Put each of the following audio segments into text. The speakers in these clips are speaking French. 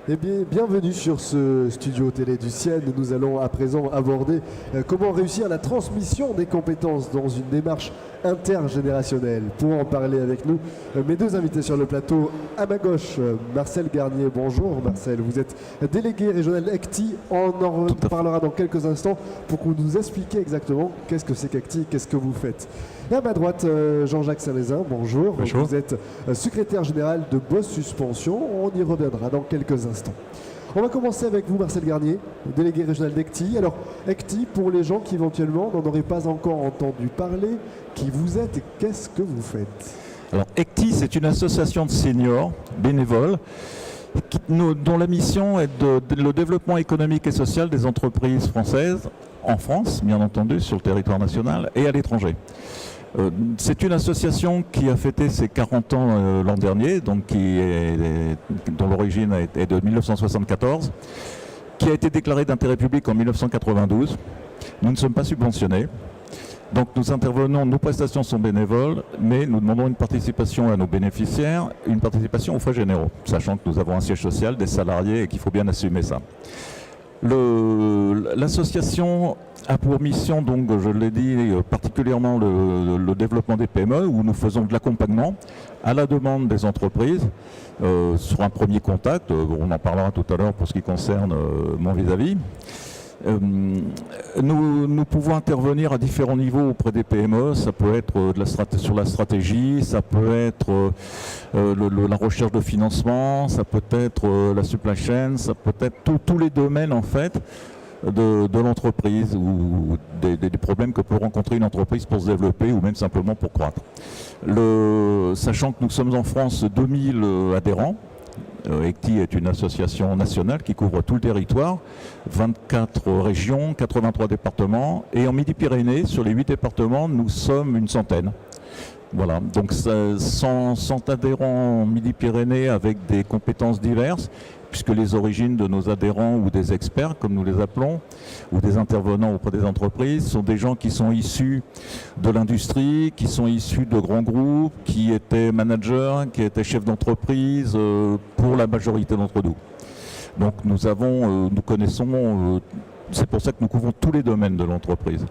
Eh bien, bienvenue sur ce studio télé du ciel. Nous allons à présent aborder comment réussir la transmission des compétences dans une démarche intergénérationnelle. Pour en parler avec nous, mes deux invités sur le plateau. À ma gauche, Marcel Garnier. Bonjour Marcel, vous êtes délégué régional ECTI. On en reparlera dans quelques instants pour que vous nous expliquiez exactement qu'est-ce que c'est qu'ECTI, qu'est-ce que vous faites. Et à ma droite, Jean-Jacques Saint-Lézin, bonjour. Bonjour. Vous êtes secrétaire général de Boss Suspension. On y reviendra dans quelques instants. On va commencer avec vous, Marcel Garnier, délégué régional d'ECTI. Alors, ECTI, pour les gens qui éventuellement n'en auraient pas encore entendu parler, qui vous êtes et qu'est-ce que vous faites? Alors, ECTI, c'est une association de seniors bénévoles dont la mission est le développement économique et social des entreprises françaises, en France, bien entendu, sur le territoire national et à l'étranger. C'est une association qui a fêté ses 40 ans l'an dernier, donc dont l'origine est de 1974, qui a été déclarée d'intérêt public en 1992. Nous ne sommes pas subventionnés. Donc nous intervenons, nos prestations sont bénévoles, mais nous demandons une participation à nos bénéficiaires, une participation aux frais généraux, sachant que nous avons un siège social, des salariés et qu'il faut bien assumer ça. L'association a pour mission, donc je l'ai dit, particulièrement le développement des PME, où nous faisons de l'accompagnement à la demande des entreprises sur un premier contact. On en parlera tout à l'heure pour ce qui concerne mon vis-à-vis. Nous pouvons intervenir à différents niveaux auprès des PME. Ça peut être sur la stratégie, ça peut être la recherche de financement, ça peut être la supply chain, ça peut être tous les domaines en fait de l'entreprise ou des problèmes que peut rencontrer une entreprise pour se développer ou même simplement pour croître. Sachant que nous sommes en France 2000 adhérents, ECTI est une association nationale qui couvre tout le territoire, 24 régions, 83 départements, et en Midi-Pyrénées, sur les 8 départements, nous sommes une centaine. Voilà, donc 100 adhérents en Midi-Pyrénées avec des compétences diverses, puisque les origines de nos adhérents ou des experts, comme nous les appelons, ou des intervenants auprès des entreprises, sont des gens qui sont issus de l'industrie, qui sont issus de grands groupes, qui étaient managers, qui étaient chefs d'entreprise, pour la majorité d'entre nous. Donc nous connaissons, c'est pour ça que nous couvrons tous les domaines de l'entreprise.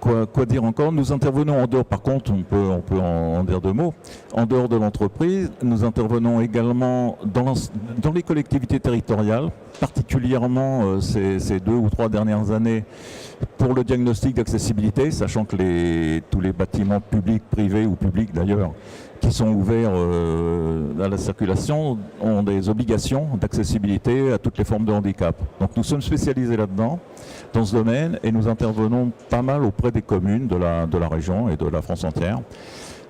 Quoi dire encore? Nous intervenons en dehors, par contre, on peut en dire deux mots. En dehors de l'entreprise, nous intervenons également dans les collectivités territoriales, particulièrement ces 2 ou 3 dernières années pour le diagnostic d'accessibilité, sachant que tous les bâtiments publics, privés ou publics d'ailleurs, qui sont ouverts à la circulation ont des obligations d'accessibilité à toutes les formes de handicap. Donc nous sommes spécialisés là-dedans, dans ce domaine, et nous intervenons pas mal auprès des communes de la région et de la France entière.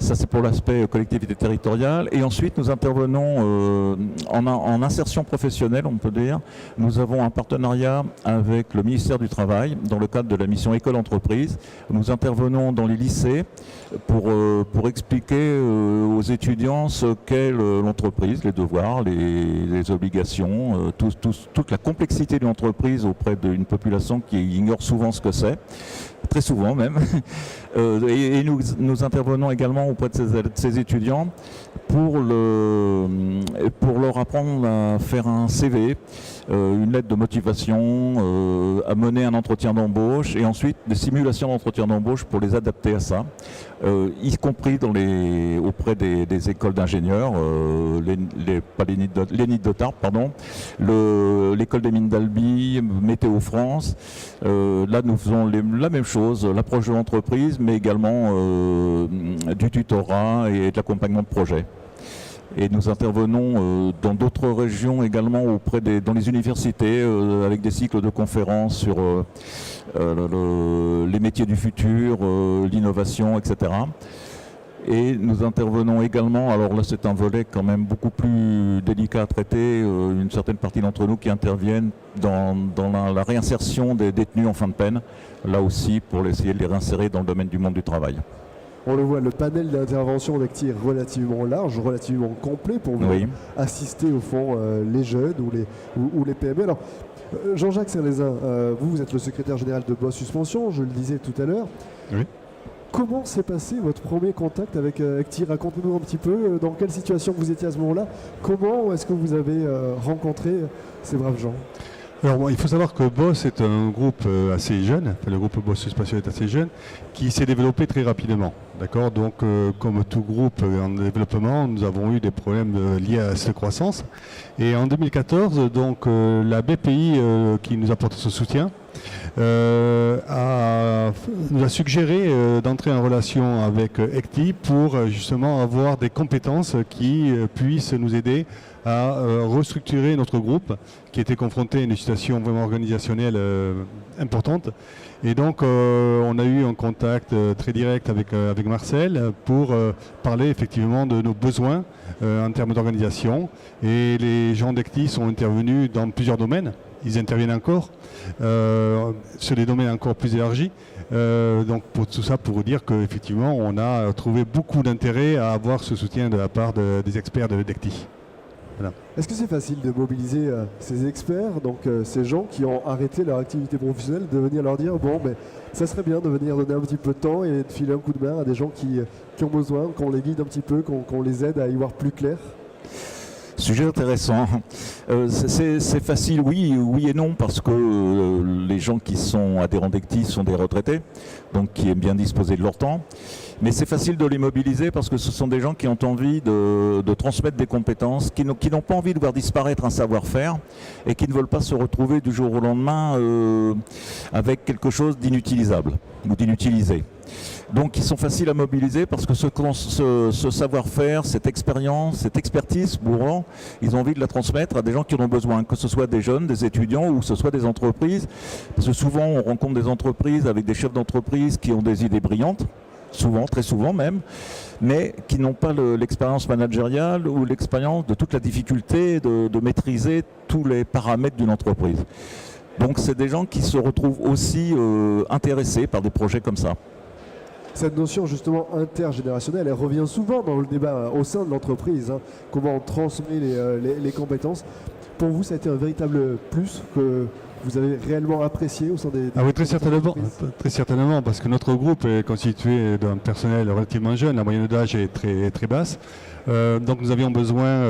Ça, c'est pour l'aspect collectivité territoriale. Et ensuite, nous intervenons en insertion professionnelle, on peut dire. Nous avons un partenariat avec le ministère du Travail dans le cadre de la mission École-Entreprise. Nous intervenons dans les lycées pour expliquer aux étudiants ce qu'est l'entreprise, les devoirs, les obligations, toute la complexité d'une entreprise auprès d'une population qui ignore souvent ce que c'est. Très souvent même. Et nous intervenons également auprès de ces étudiants pour leur apprendre à faire un CV, une lettre de motivation, à mener un entretien d'embauche et ensuite des simulations d'entretien d'embauche pour les adapter à ça, y compris auprès des écoles d'ingénieurs, l'ENIT de Tarbes, pardon, l'école des mines d'Albi, Météo France. Là, nous faisons la même chose, l'approche de l'entreprise, mais également du tutorat et de l'accompagnement de projet. Et nous intervenons dans d'autres régions également dans les universités avec des cycles de conférences sur les métiers du futur, l'innovation, etc. Et nous intervenons également, alors là c'est un volet quand même beaucoup plus délicat à traiter, une certaine partie d'entre nous qui interviennent dans la réinsertion des détenus en fin de peine, là aussi pour essayer de les réinsérer dans le domaine du monde du travail. on le voit, le panel d'intervention d'Ecti est relativement large, relativement complet pour assister au fond les jeunes ou les PME. Alors, Jean-Jacques Serlézin, vous êtes le secrétaire général de Boss Suspension, je le disais tout à l'heure. Oui. Comment s'est passé votre premier contact avec Ecti? Racontez-nous un petit peu dans quelle situation vous étiez à ce moment-là. Comment est-ce que vous avez rencontré ces braves gens? Alors, il faut savoir que Boss est un groupe assez jeune, le groupe Boss Suspension est assez jeune, qui s'est développé très rapidement. D'accord. Donc, comme tout groupe en développement, nous avons eu des problèmes liés à cette croissance. Et en 2014, donc, la BPI qui nous apporte ce soutien nous a suggéré d'entrer en relation avec Ecti pour justement avoir des compétences qui puissent nous aider à restructurer notre groupe qui était confronté à une situation vraiment organisationnelle importante. Et donc on a eu un contact très direct avec Marcel pour parler effectivement de nos besoins en termes d'organisation. Et les gens d'Ecti sont intervenus dans plusieurs domaines. Ils interviennent encore sur des domaines encore plus élargis. Donc pour tout ça, pour vous dire qu'effectivement, on a trouvé beaucoup d'intérêt à avoir ce soutien de la part des experts d'Ecti. Voilà. Est-ce que c'est facile de mobiliser ces experts, donc ces gens qui ont arrêté leur activité professionnelle, de venir leur dire bon, ben, ça serait bien de venir donner un petit peu de temps et de filer un coup de main à des gens qui ont besoin, qu'on les guide un petit peu, qu'on les aide à y voir plus clair? Sujet intéressant. C'est facile, oui et non, parce que les gens qui sont adhérents d'Ecti sont des retraités, donc qui aiment bien disposer de leur temps. Mais c'est facile de les mobiliser parce que ce sont des gens qui ont envie de transmettre des compétences, qui n'ont pas envie de voir disparaître un savoir-faire et qui ne veulent pas se retrouver du jour au lendemain avec quelque chose d'inutilisable ou d'inutilisé. Donc ils sont faciles à mobiliser parce que ce savoir-faire, cette expérience, cette expertise, pour ils ont envie de la transmettre à des gens qui en ont besoin, que ce soit des jeunes, des étudiants ou que ce soit des entreprises. Parce que souvent on rencontre des entreprises avec des chefs d'entreprise qui ont des idées brillantes, souvent, très souvent même, mais qui n'ont pas l'expérience managériale ou l'expérience de toute la difficulté de maîtriser tous les paramètres d'une entreprise. Donc c'est des gens qui se retrouvent aussi intéressés par des projets comme ça. Cette notion justement intergénérationnelle, elle revient souvent dans le débat au sein de l'entreprise, hein, comment on transmet les compétences. Pour vous, ça a été un véritable plus que vous avez réellement apprécié au sein des oui, très certainement, parce que notre groupe est constitué d'un personnel relativement jeune, la moyenne d'âge est très, très basse. Donc nous avions besoin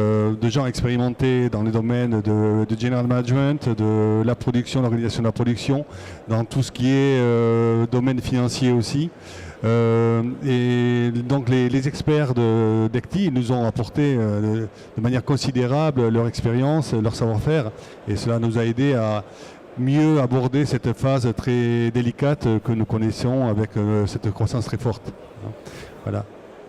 de gens expérimentés dans les domaines de general management, de la production, l'organisation de la production, dans tout ce qui est domaine financier aussi. Et donc les experts d'Ecti nous ont apporté de manière considérable leur expérience, leur savoir-faire, et cela nous a aidé à mieux aborder cette phase très délicate que nous connaissons avec cette croissance très forte. Voilà.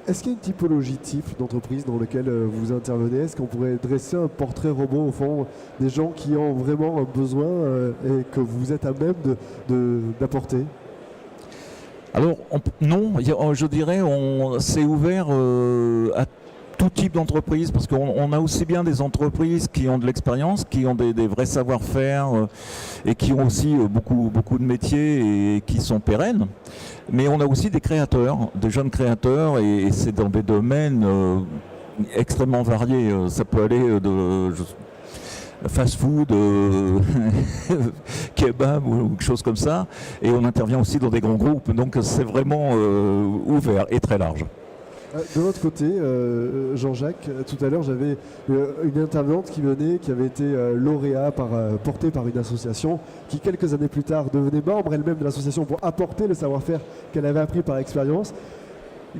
Est-ce qu'il y a une typologie type d'entreprise dans laquelle vous intervenez? Est-ce qu'on pourrait dresser un portrait robot au fond des gens qui ont vraiment un besoin et que vous êtes à même d'apporter? Alors non, je dirais c'est ouvert à tout type d'entreprise, parce qu'on a aussi bien des entreprises qui ont de l'expérience, qui ont des vrais savoir-faire et qui ont aussi beaucoup de métiers et qui sont pérennes. Mais on a aussi des créateurs, des jeunes créateurs, et c'est dans des domaines extrêmement variés. Ça peut aller de fast-food, kebab ou quelque chose comme ça. Et on intervient aussi dans des grands groupes. Donc c'est vraiment ouvert et très large. De l'autre côté, Jean-Jacques, tout à l'heure, j'avais une intervenante qui avait été lauréat portée par une association qui, quelques années plus tard, devenait membre elle-même de l'association pour apporter le savoir-faire qu'elle avait appris par expérience.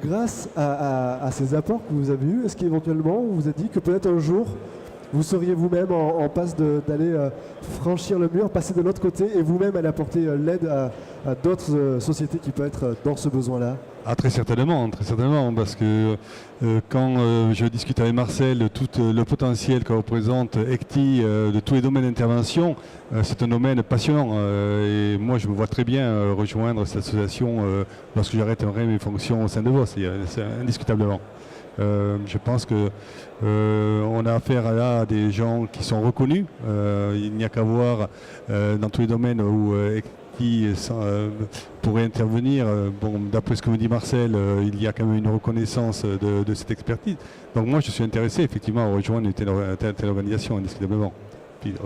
Grâce à ces apports que vous avez eus, est-ce qu'éventuellement, vous vous êtes dit que peut-être un jour, vous seriez vous-même en passe d'aller franchir le mur, passer de l'autre côté et vous-même aller apporter l'aide à d'autres sociétés qui peuvent être dans ce besoin-là? Très certainement, parce que quand je discute avec Marcel de tout le potentiel que représente Ecti, de tous les domaines d'intervention, c'est un domaine passionnant. Et moi, je me vois très bien rejoindre cette association lorsque j'arrêterai mes fonctions au sein de Boss, indiscutablement. Je pense que on a affaire là à des gens qui sont reconnus. Il n'y a qu'à voir dans tous les domaines où qui pourrait intervenir. Bon, d'après ce que me dit Marcel, il y a quand même une reconnaissance de cette expertise. Donc moi, je suis intéressé effectivement à rejoindre une telle organisation, indiscutablement.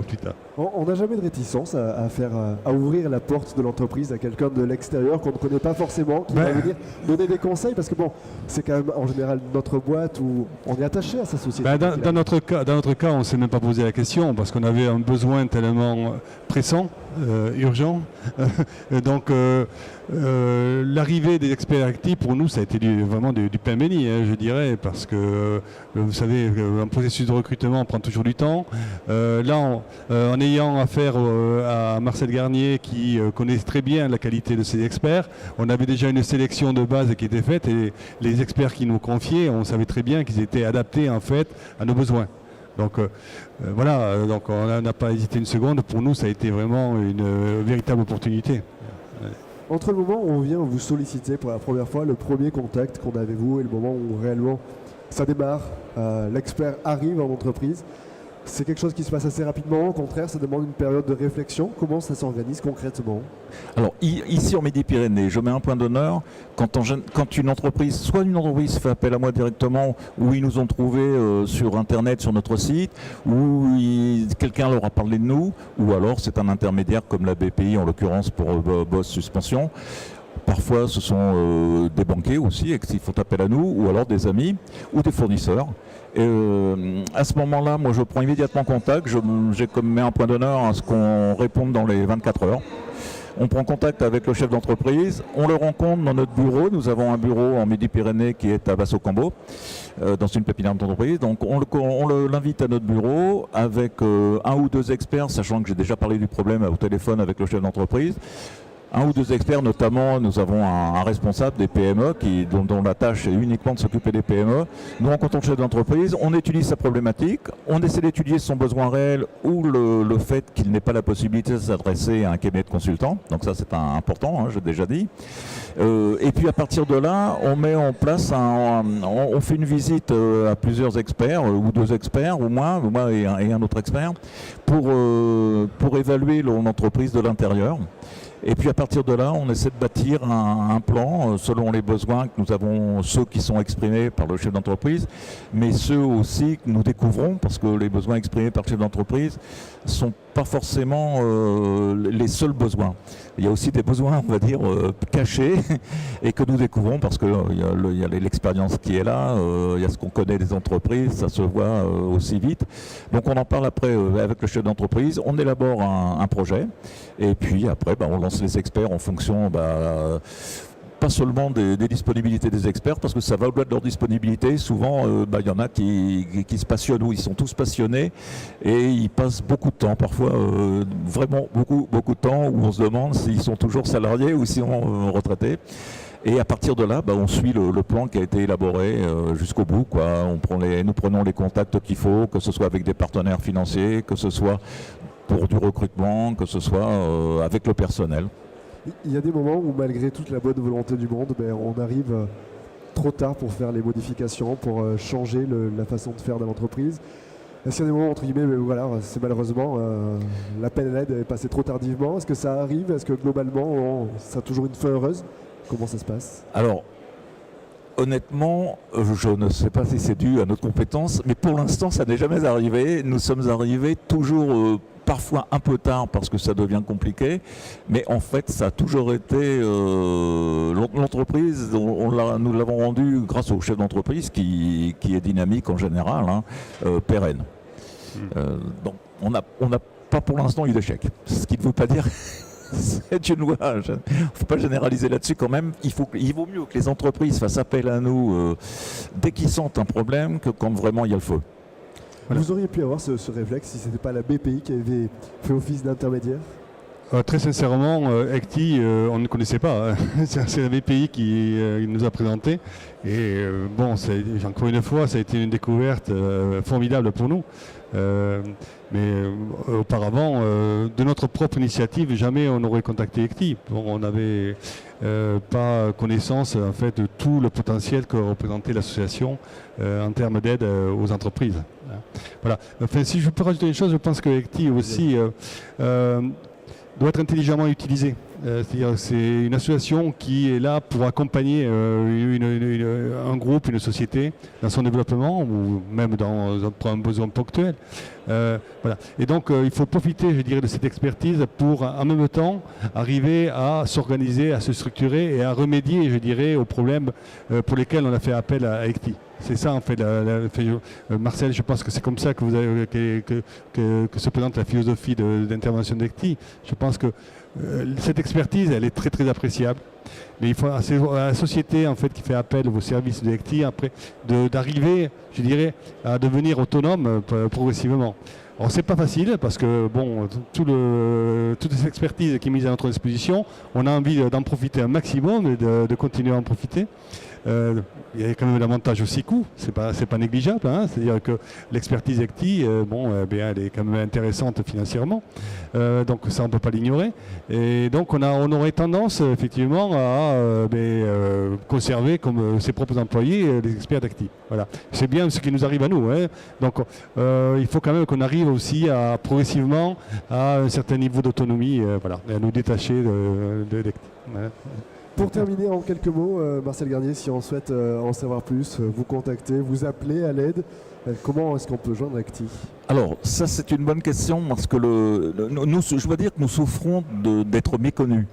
Plus tard. On n'a jamais de réticence à ouvrir la porte de l'entreprise à quelqu'un de l'extérieur qu'on ne connaît pas forcément, qui va venir donner des conseils, parce que bon, c'est quand même en général notre boîte où on est attaché à sa société. Dans notre cas, on ne s'est même pas posé la question parce qu'on avait un besoin tellement pressant, urgent. Donc l'arrivée des experts actifs, pour nous, ça a été vraiment du pain béni, je dirais, parce que vous savez, un processus de recrutement prend toujours du temps. Là, en ayant affaire à Marcel Garnier qui connaît très bien la qualité de ses experts, on avait déjà une sélection de base qui était faite et les experts qui nous confiaient, on savait très bien qu'ils étaient adaptés en fait à nos besoins. Donc voilà, donc on n'a pas hésité une seconde. Pour nous, ça a été vraiment une véritable opportunité. Entre le moment où on vient vous solliciter pour la première fois, le premier contact qu'on a avec vous et le moment où réellement ça démarre, l'expert arrive en entreprise, c'est quelque chose qui se passe assez rapidement. Au contraire, ça demande une période de réflexion. Comment ça s'organise concrètement? Alors ici en Midi-Pyrénées, je mets un point d'honneur quand une entreprise, soit une entreprise fait appel à moi directement, ou ils nous ont trouvé sur Internet, sur notre site, ou quelqu'un leur a parlé de nous, ou alors c'est un intermédiaire comme la BPI en l'occurrence pour Boss Suspension. Parfois ce sont des banquiers aussi qui font appel à nous, ou alors des amis ou des fournisseurs. Et à ce moment-là, moi je prends immédiatement contact, j'ai comme mis un point d'honneur à ce qu'on réponde dans les 24 heures. On prend contact avec le chef d'entreprise, on le rencontre dans notre bureau. Nous avons un bureau en Midi-Pyrénées qui est à Basso-Cambo, dans une pépinière d'entreprise. Donc on l'invite à notre bureau avec un ou deux experts, sachant que j'ai déjà parlé du problème au téléphone avec le chef d'entreprise. Un ou deux experts, notamment, nous avons un responsable des PME dont la tâche est uniquement de s'occuper des PME. Nous rencontrons le chef d'entreprise, on étudie sa problématique, on essaie d'étudier son besoin réel ou le fait qu'il n'ait pas la possibilité de s'adresser à un cabinet de consultants. Donc ça c'est important, j'ai déjà dit. Et puis à partir de là, on met en place, on fait une visite à plusieurs experts, ou deux experts, ou moi et un autre expert, pour évaluer l'entreprise de l'intérieur. Et puis à partir de là, on essaie de bâtir un plan selon les besoins que nous avons, ceux qui sont exprimés par le chef d'entreprise, mais ceux aussi que nous découvrons, parce que les besoins exprimés par le chef d'entreprise ne sont pas forcément les seuls besoins. Il y a aussi des besoins, on va dire, cachés et que nous découvrons parce qu'il y a l'expérience qui est là, il y a ce qu'on connaît des entreprises, ça se voit aussi vite. Donc on en parle après avec le chef d'entreprise, on élabore un projet et puis après on lance les experts en fonction pas seulement des disponibilités des experts, parce que ça va au-delà de leur disponibilité. Souvent, il y en a qui se passionnent, ou ils sont tous passionnés, et ils passent beaucoup de temps, parfois vraiment beaucoup de temps, où on se demande s'ils sont toujours salariés ou s'ils sont retraités. Et à partir de là, on suit le plan qui a été élaboré jusqu'au bout, quoi. Nous prenons les contacts qu'il faut, que ce soit avec des partenaires financiers, que ce soit pour du recrutement, que ce soit avec le personnel. Il y a des moments où, malgré toute la bonne volonté du monde, on arrive trop tard pour faire les modifications, pour changer la façon de faire de l'entreprise. Est-ce qu'il y a des moments, entre guillemets, voilà, c'est malheureusement, la peine à l'aide est passée trop tardivement? Est-ce que ça arrive? Est-ce que globalement, ça a toujours une fin heureuse? Comment ça se passe? Alors, honnêtement, je ne sais pas si c'est dû à notre compétence, mais pour l'instant, ça n'est jamais arrivé. Nous sommes arrivés toujours parfois un peu tard parce que ça devient compliqué, mais en fait, ça a toujours été l'entreprise. Nous l'avons rendue grâce au chef d'entreprise qui est dynamique en général, pérenne. Donc, on n'a pas pour l'instant eu d'échec. Ce qui ne veut pas dire. C'est une loi. Il ne faut pas généraliser là-dessus quand même. Il vaut mieux que les entreprises fassent appel à nous dès qu'ils sentent un problème que quand vraiment il y a le feu. Voilà. Vous auriez pu avoir ce réflexe si ce n'était pas la BPI qui avait fait office d'intermédiaire? Très sincèrement, ECTI, on ne connaissait pas. C'est la BPI qui nous a présenté. Et encore une fois, ça a été une découverte formidable pour nous. Mais auparavant, de notre propre initiative, jamais on n'aurait contacté ECTI. On n'avait pas connaissance en fait, de tout le potentiel que représentait l'association en termes d'aide aux entreprises. Voilà. Enfin, si je peux rajouter une chose, je pense que ECTI aussi doit être intelligemment utilisé. C'est-à-dire c'est une association qui est là pour accompagner un groupe, une société dans son développement ou même dans un besoin ponctuel. Voilà. Et donc il faut profiter, je dirais, de cette expertise pour en même temps arriver à s'organiser, à se structurer et à remédier, je dirais, aux problèmes pour lesquels on a fait appel à ECTI. C'est ça en fait, Marcel, je pense que c'est comme ça que, que se présente la philosophie d'intervention d'ECTI. Je pense que cette expertise, elle est très très appréciable. Mais il faut à la société en fait qui fait appel aux services de ECTI après d'arriver, je dirais, à devenir autonome progressivement. Alors c'est pas facile parce que bon, toute cette expertise qui est mise à notre disposition, on a envie d'en profiter un maximum et de continuer à en profiter. Il y a quand même l'avantage aussi coût, c'est pas négligeable, hein, c'est-à-dire que l'expertise ECTI, elle est quand même intéressante financièrement, donc ça on peut pas l'ignorer, et donc on aurait tendance effectivement à conserver comme ses propres employés les experts d'ECTI. Voilà, c'est bien ce qui nous arrive à nous, hein. Donc il faut quand même qu'on arrive aussi à progressivement à un certain niveau d'autonomie, voilà, et à nous détacher de l'ECTI. Voilà. Pour terminer, en quelques mots, Marcel Garnier, si on souhaite en savoir plus, vous contacter, vous appeler à l'aide, comment est-ce qu'on peut joindre ECTI ? Alors, ça c'est une bonne question parce que je dois dire que nous souffrons d'être méconnus.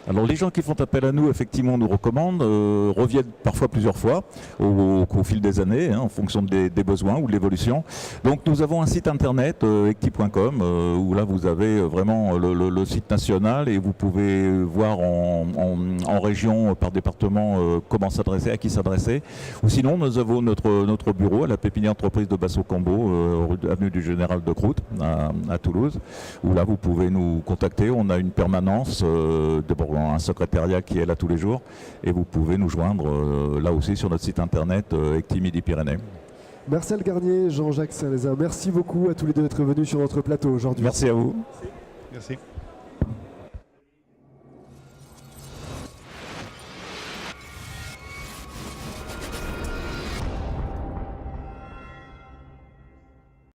Alors les gens qui font appel à nous, effectivement, nous recommandent, reviennent parfois plusieurs fois au fil des années, hein, en fonction des besoins ou de l'évolution. Donc nous avons un site internet, ecti.com, où là vous avez vraiment le site national et vous pouvez voir en région, par département, comment s'adresser, à qui s'adresser. Ou sinon, nous avons notre bureau à la pépinière entreprise de Basso-Cambo, avenue du Général de Croûte à Toulouse, où là vous pouvez nous contacter. On a une permanence, d'abord un secrétariat qui est là tous les jours, et vous pouvez nous joindre là aussi sur notre site internet ECTI Midi-Pyrénées. Marcel Garnier, Jean-Jacques Saint-Lézin, merci beaucoup à tous les deux d'être venus sur notre plateau aujourd'hui. Merci à vous. Merci.